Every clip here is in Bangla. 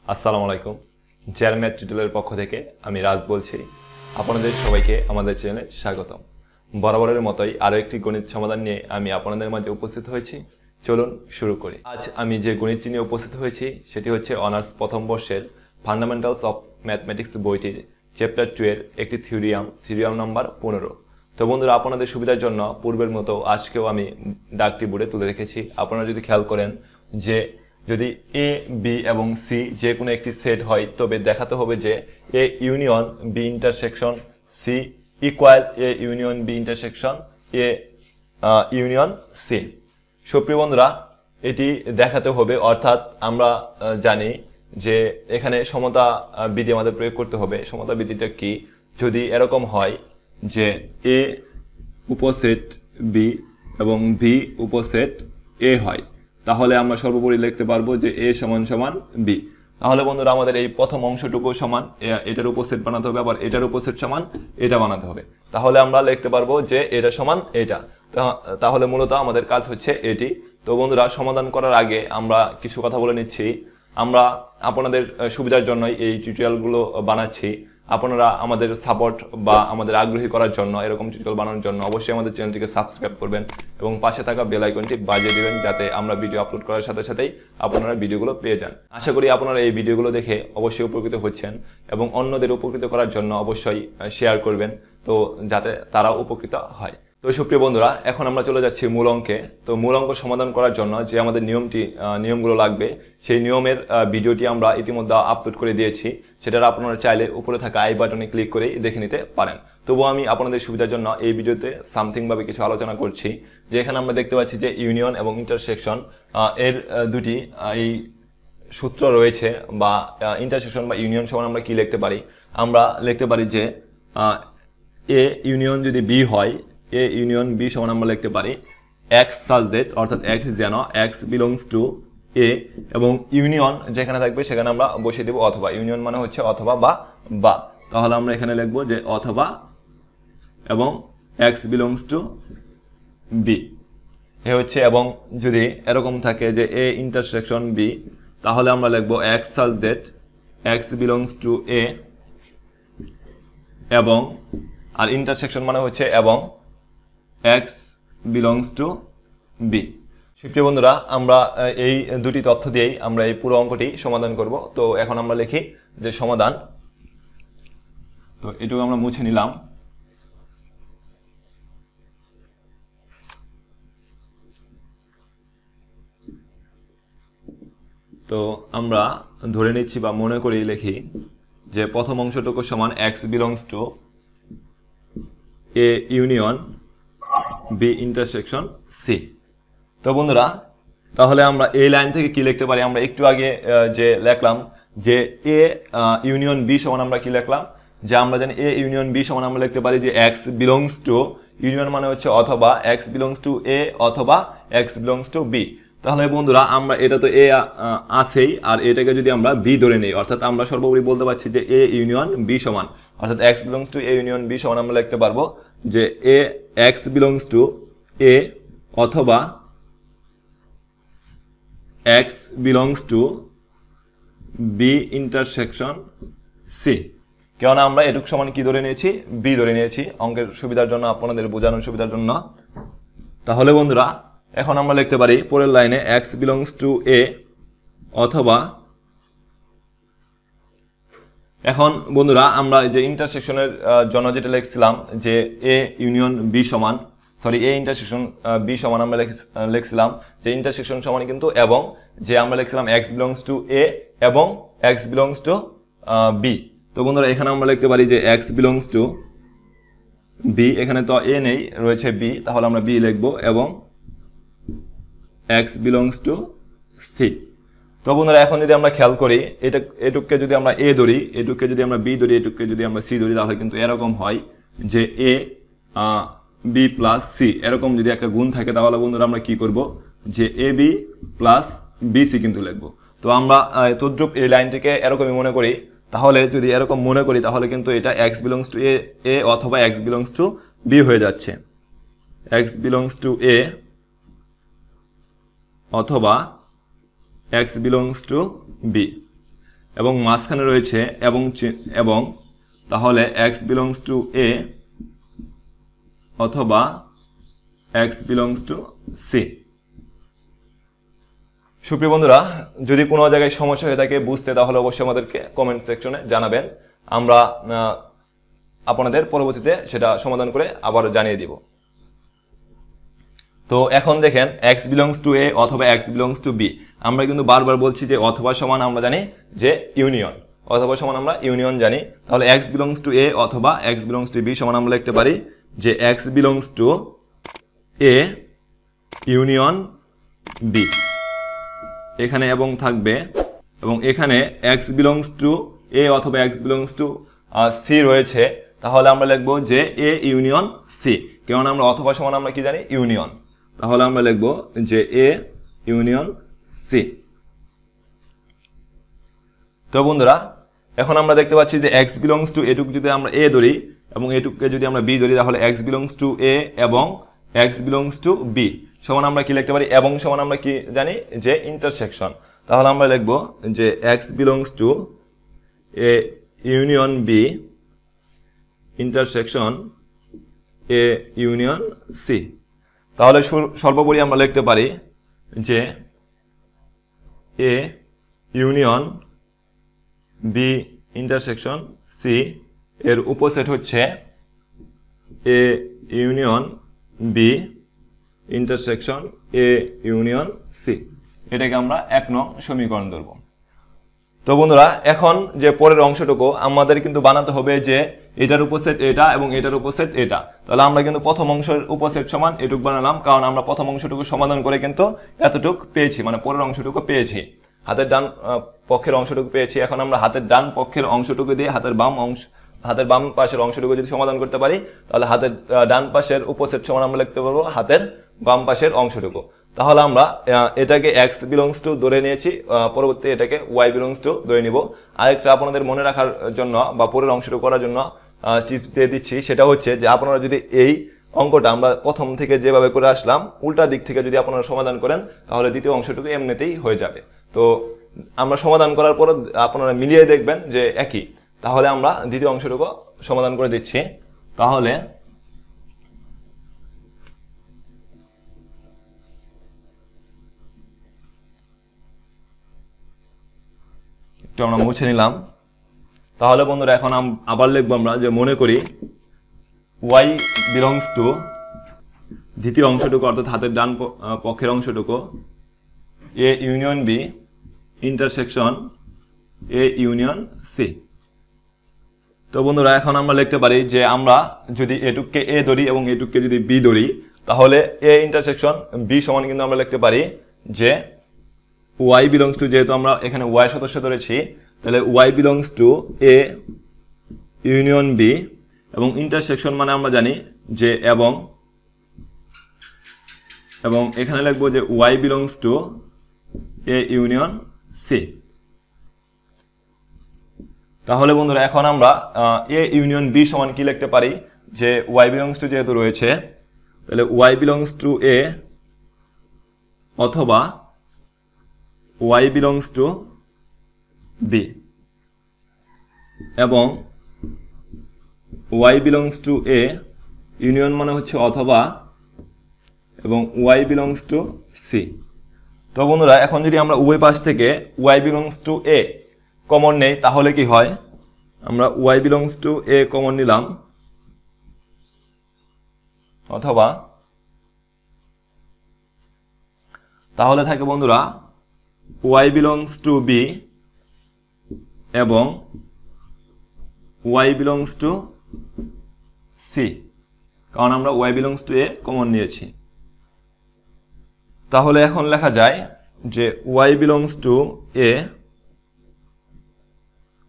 আসসালামু আলাইকুম। জেআর ম্যাথ টিউটোরিয়ালের পক্ষ থেকে আমি রাজ বলছি। আপনাদের সবাইকে আমাদের চ্যানেলে স্বাগতম। বরাবরের মতোই আরও একটি গণিত সমাধান নিয়ে আমি আপনাদের মাঝে উপস্থিত হয়েছি। চলুন শুরু করি। আজ আমি যে গণিতটি নিয়ে উপস্থিত হয়েছি সেটি হচ্ছে অনার্স প্রথম বর্ষের ফান্ডামেন্টালস অফ ম্যাথমেটিক্স বইটির চ্যাপ্টার 2 এর একটি থিওরিয়াম নাম্বার 15। তো বন্ধুরা, আপনাদের সুবিধার জন্য পূর্বের মতো আজকেও আমি দাগটি বোর্ডে তুলে রেখেছি। আপনারা যদি খেয়াল করেন যে যদি এ বি এবং সি যে কোনো একটি সেট হয় তবে দেখাতে হবে যে A union B intersection C equal A union B intersection A union C. সুপ্রিয় বন্ধুরা, এটি দেখাতে হবে, অর্থাৎ আমরা জানি যে এখানে সমতা বিধি আমাদের প্রয়োগ করতে হবে। সমতা বিধিটা কি? যদি এরকম হয় যে এ উপসেট বি এবং বি উপসেট এ হয়, তাহলে আমরা সর্বোপরি লিখতে পারবো যে এ সমান সমান বি। তাহলে বন্ধুরা, আমাদের এই প্রথম অংশটুকু সমান এটার উপসেট বানাতে হবে, আবার এটার উপসেট সমান এটা বানাতে হবে। তাহলে আমরা লিখতে পারবো যে এটা সমান এটা। তাহলে মূলত আমাদের কাজ হচ্ছে এটি। তো বন্ধুরা, সমাধান করার আগে আমরা কিছু কথা বলে নিচ্ছি। আমরা আপনাদের সুবিধার জন্যই এই টিউটোরিয়ালগুলো বানাচ্ছি। আপনারা আমাদের সাপোর্ট বা আমাদের আগ্রহী করার জন্য, এরকম টিউটোরিয়াল বানানোর জন্য অবশ্যই আমাদের চ্যানেলটিকে সাবস্ক্রাইব করবেন এবং পাশে থাকা বেল আইকনটি বাজিয়ে দিবেন, যাতে আমরা ভিডিও আপলোড করার সাথে সাথেই আপনারা ভিডিওগুলো পেয়ে যান। আশা করি আপনারা এই ভিডিওগুলো দেখে অবশ্যই উপকৃত হচ্ছেন এবং অন্যদের উপকৃত করার জন্য অবশ্যই শেয়ার করবেন, তো যাতে তারা উপকৃত হয়। তো সুপ্রিয় বন্ধুরা, এখন আমরা চলে যাচ্ছি মূল অঙ্কে। তো মূল অঙ্ক সমাধান করার জন্য যে আমাদের নিয়মগুলো লাগবে, সেই নিয়মের ভিডিওটি আমরা ইতিমধ্যে আপলোড করে দিয়েছি। সেটার আপনারা চাইলে উপরে থাকা আই বাটনে ক্লিক করেই দেখে নিতে পারেন। তবুও আমি আপনাদের সুবিধার জন্য এই ভিডিওতে সামথিং ভাবে কিছু আলোচনা করছি। যে এখানে আমরা দেখতে পাচ্ছি যে ইউনিয়ন এবং ইন্টারসেকশন এর দুটি এই সূত্র রয়েছে, বা ইন্টারসেকশন বা ইউনিয়ন সমান আমরা কি লিখতে পারি? আমরা লিখতে পারি যে এ ইউনিয়ন যদি বি হয়, এ ইউনিয়ন বি সমান আমরা লিখতে পারি এক্স সাজ দ্যাট, অর্থাৎ এক্স যেন এক্স বিলংস টু এ, এবং ইউনিয়ন যেখানে থাকবে সেখানে আমরা বসিয়ে দেব অথবা। ইউনিয়ন মানে হচ্ছে অথবা বা। তাহলে আমরা এখানে লিখবো যে অথবা এবং x belongs to B A হচ্ছে। এবং যদি এরকম থাকে যে এ ইন্টারসেকশন বি, তাহলে আমরা লিখবো x such that x belongs to A, এবং আর ইন্টারসেকশন মানে হচ্ছে এবং এক্স বিলংস টু বি। সুপ্রিয় বন্ধুরা, আমরা এই দুটি তথ্য দিয়েই আমরা এই পুরো অঙ্কটি সমাধান করব। তো এখন আমরা লিখি যে সমাধান। তো এটুকু আমরা মুছে নিলাম। তো আমরা ধরে নিচ্ছি বা মনে করি লিখি যে প্রথম অংশটুকু সমান x belongs to A union B intersection C. তো বন্ধুরা, তাহলে আমরা এই লাইন থেকে কি লিখতে পারি? আমরা একটু আগে যে লিখলাম যে এ ইউনিয়ন বি সমান আমরা কি লিখলাম, যে আমরা জানি এ ইউনিয়ন বি সমান আমরা লিখতে পারি যে এক্স বিলংস টু, ইউনিয়ন মানে হচ্ছে অথবা, এক্স বিলংস টু এ অথবা এক্স বিলংস টু বি। তাহলে বন্ধুরা, আমরা এটা তো এ আছেই, আর এটাকে যদি আমরা বি ধরে নিই, অর্থাৎ আমরা সর্বোপরি বলতে পারছি যে এ ইউনিয়ন বি সমান, অর্থাৎ x belongs to A union B সমান আমরা লিখতে পারবো যে এ এক্স বিলংস টু এ অথবা x belongs to B intersection C. কেননা আমরা এটুক সমান কি ধরে নিয়েছি? বি ধরে নিয়েছি, অঙ্কের সুবিধার জন্য, আপনাদের বোঝানোর সুবিধার জন্য। তাহলে বন্ধুরা, এখন আমরা লিখতে পারি পরের লাইনে এক্স বিলংস টু এ অথবা, এখন বন্ধুরা আমরা যে ইন্টারসেকশনের জন্য যেটা লিখছিলাম যে এ ইউনিয়ন বি সমান, সরি এ ইন্টারসেকশন বি সমান আমরা লিখছিলাম যে ইন্টারসেকশন সমান কিন্তু এবং, যে আমরা লিখছিলাম এক্স বিলংস টু এ এবং এক্স বিলংস টু বি। তো বন্ধুরা, এখানে আমরা লিখতে পারি যে এক্স বিলংস টু বি, এখানে তো এ নেই, রয়েছে বি, তাহলে আমরা বি লিখবো, এবং এক্স বিলংস টু সি। তো বন্ধুরা, এখন যদি আমরা খেয়াল করি, এটুককে যদি আমরা এ ধরি, এটুককে যদি আমরা বি ধরি, এটুককে যদি আমরা সি ধরি, তাহলে কিন্তু এরকম হয় যে এ বি প্লাস সি, এরকম যদি একটা গুণ থাকে, তাহলে বন্ধুরা আমরা কি করব যে A B plus B C কিন্তু লিখবো। তো আমরা তদ্রুপ এই লাইনটিকে এরকমই মনে করি। তাহলে যদি এরকম মনে করি, তাহলে কিন্তু এটা এক্স বিলংস টু এ অথবা এক্স বিলংস টু বি হয়ে যাচ্ছে। এক্স বিলংস টু এ অথবা x belongs to b। এবং মাঝখানে রয়েছে এবং তাহলে x belongs to a অথবা x belongs to c। সুপ্রিয় বন্ধুরা, যদি কোনো জায়গায় সমস্যা হয়ে থাকে বুঝতে, তাহলে অবশ্যই আমাদেরকে কমেন্ট সেকশনে জানাবেন। আমরা আপনাদের পরবর্তীতে সেটা সমাধান করে আবার জানিয়ে দিব। তো এখন দেখেন x belongs to a অথবা x belongs to b। আমরা কিন্তু বারবার বলছি যে অথবা সমান আমরা জানি যে ইউনিয়ন, অথবা সমান আমরা ইউনিয়ন জানি। তাহলে x belongs to a অথবা x belongs to b সমান আমরা লিখতে পারি যে x belongs to a union b। এখানে এবং থাকবে, এবং এখানে x belongs to a অথবা x belongs to c রয়েছে, তাহলে আমরা লিখব যে a ইউনিয়ন c, কারণ আমরা অথবা সমান আমরা কি জানি ইউনিয়ন। তাহলে আমরা লিখব যে a ইউনিয়ন c। তো বন্ধুরা, এখন আমরা দেখতে পাচ্ছি যে x belongs to এটুকু যদি আমরা a ধরি এবং এটুকুকে যদি আমরা b ধরি, তাহলে x belongs to a এবং x belongs to b সমান আমরা কি লিখতে পারি, এবং সমান আমরা কি জানি যে ইন্টারসেকশন। তাহলে আমরা লিখব যে x belongs to a union b intersection a union c। তাহলে সর্বোপরি আমরা লিখতে পারি যে a union b intersection c এর উপসেট হচ্ছে a union b intersection a union c। এটাকে আমরা 1 নং সমীকরণ ধরব। তো বন্ধুরা, এখন যে পরের অংশটুকু আমাদের কিন্তু বানাতে হবে যে এটার উপসেট এটা এবং এটার উপসেট এটা। তাহলে আমরা কিন্তু প্রথম অংশের উপসেট সমান এটুক বানালাম, কারণ আমরা প্রথম অংশটুকু সমাধান করে কিন্তু এতটুক পেয়েছি, মানে পরের অংশটুকু পেয়েছি, হাতের ডান পক্ষের অংশটুকু পেয়েছি। এখন আমরা হাতের ডান পক্ষের অংশটুকু দিয়ে হাতের বাম পাশের অংশটুকু যদি সমাধান করতে পারি, তাহলে হাতের ডান পাশের উপসেট সমান আমরা লিখতে পারবো হাতের বাম পাশের অংশটুকু। তাহলে আমরা এটাকে x belongs to ধরে নিয়েছি, পরবর্তী এটাকে y belongs to ধরে নিব। আরেকটা আপনাদের মনে রাখার জন্য বা পরের অংশটুকু করার জন্য টিপস দিয়ে দিচ্ছি, সেটা হচ্ছে যে আপনারা যদি এই অঙ্কটা আমরা প্রথম থেকে যেভাবে করে আসলাম উল্টা দিক থেকে যদি আপনারা সমাধান করেন, তাহলে দ্বিতীয় অংশটুকু এমনিতেই হয়ে যাবে। তো আমরা সমাধান করার পর আপনারা মিলিয়ে দেখবেন যে একই। তাহলে আমরা দ্বিতীয় অংশটুকু সমাধান করে দিচ্ছি। তাহলে একটু আমরা মুছে নিলাম। তাহলে বন্ধুরা, এখন আবার লিখবো আমরা যে মনে করি y belongs to দ্বিতীয় অংশটুকু অর্থাৎ হাতের ডান পক্ষের অংশটুকু a union b intersection a union c। তো বন্ধুরা, এখন আমরা লিখতে পারি যে আমরা যদি এটুককে a ধরি এবং এটুককে যদি b ধরি, তাহলে a ইন্টারসেকশন b সমান কিন্তু আমরা লিখতে পারি যে y belongs to, যেহেতু আমরা এখানে y সদস্য ধরেছি, তাহলে y belongs to a union b এবং ইন্টারসেকশন মানে আমরা জানি যে এবং এখানে লিখবো যে y belongs to a union c। তাহলে বন্ধুরা, এখন আমরা a ইউনিয়ন b সমান কি লিখতে পারি যে y belongs to যেহেতু রয়েছে, তাহলে y belongs to a অথবা y belongs to b এবং y belongs to a union মানে হচ্ছে অথবা, এবং y belongs to c। তো বন্ধুরা, এখন যদি আমরা উভয় পাশ থেকে y belongs to a common নেই, তাহলে কি হয়, আমরা y belongs to a common নিলাম, অথবা তাহলে থাকে বন্ধুরা y belongs to b এবং y belongs to c, কারণ আমরা y belongs to a common নিয়েছি। তাহলে এখন লেখা যায় যে y belongs to a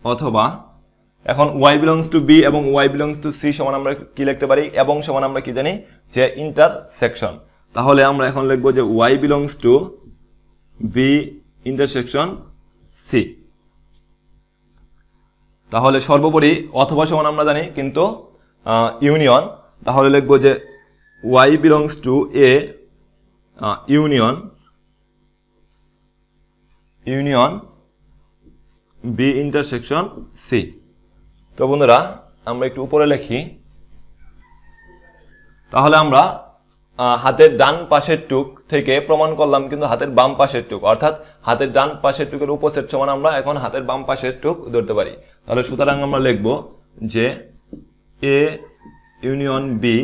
অথবা, এখন y belongs to b এবং y belongs to c সমান আমরা কি লিখতে পারি, এবং সমান আমরা কি জানি যে ইন্টারসেকশন। তাহলে আমরা এখন লিখব যে y belongs to b intersection c। তাহলে সর্বোপরি অথবা সমান আমরা জানি কিন্তু ইউনিয়ন, তাহলে লিখব যে y belongs to a union B intersection C. তো বন্ধুরা আমরা একটু উপরে লিখি, তাহলে আমরা হাতের ডান পাশের টুক থেকে প্রমাণ করলাম কিন্তু হাতের বাম পাশের টুক, অর্থাৎ হাতের ডান পাশের টুকের উপসেট সমান আমরা এখন হাতের বাম পাশের টুক ধরতে পারি। তাহলে সুতরাং আমরা লিখব যে A union B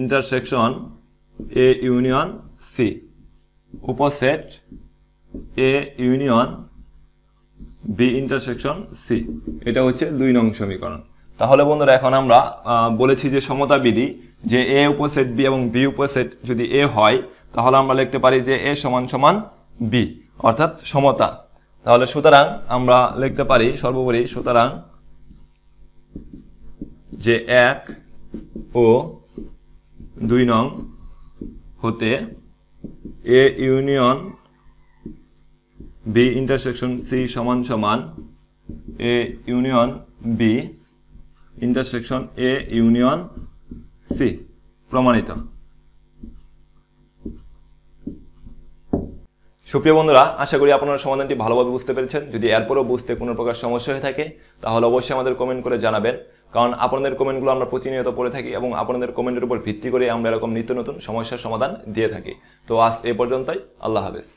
intersection A union C, উপসেট A union B intersection C, এটা হচ্ছে 2 নং সমীকরণ। তাহলে বন্ধুরা এখন আমরা বলেছি যে সমতা বিধি, যে এ উপসেট বি এবং বি উপসেট যদি এ হয় তাহলে আমরা লিখতে পারি যে এ সমান সমান বি, অর্থাৎ সমতা। তাহলে সুতরাং আমরা লিখতে পারি সর্বোপরি, সুতরাং যে 1 ও 2 নং হতে A union B intersection C সমান সমান A union B intersection A union C, প্রমাণিত। সুপ্রিয় বন্ধুরা, আশা করি আপনারা সমাধানটি ভালোভাবে বুঝতে পেরেছেন। যদি এরপরও বুঝতে কোনো প্রকার সমস্যা হয়ে থাকে তাহলে অবশ্যই আমাদের কমেন্ট করে জানাবেন, কারণ আপনাদের কমেন্টগুলো আমরা প্রতিনিয়ত পড়ে থাকি এবং আপনাদের কমেন্টের উপর ভিত্তি করে আমরা এরকম নিত্য নতুন সমস্যার সমাধান দিয়ে থাকি। তো আজ এ পর্যন্তই, আল্লাহ হাফেজ।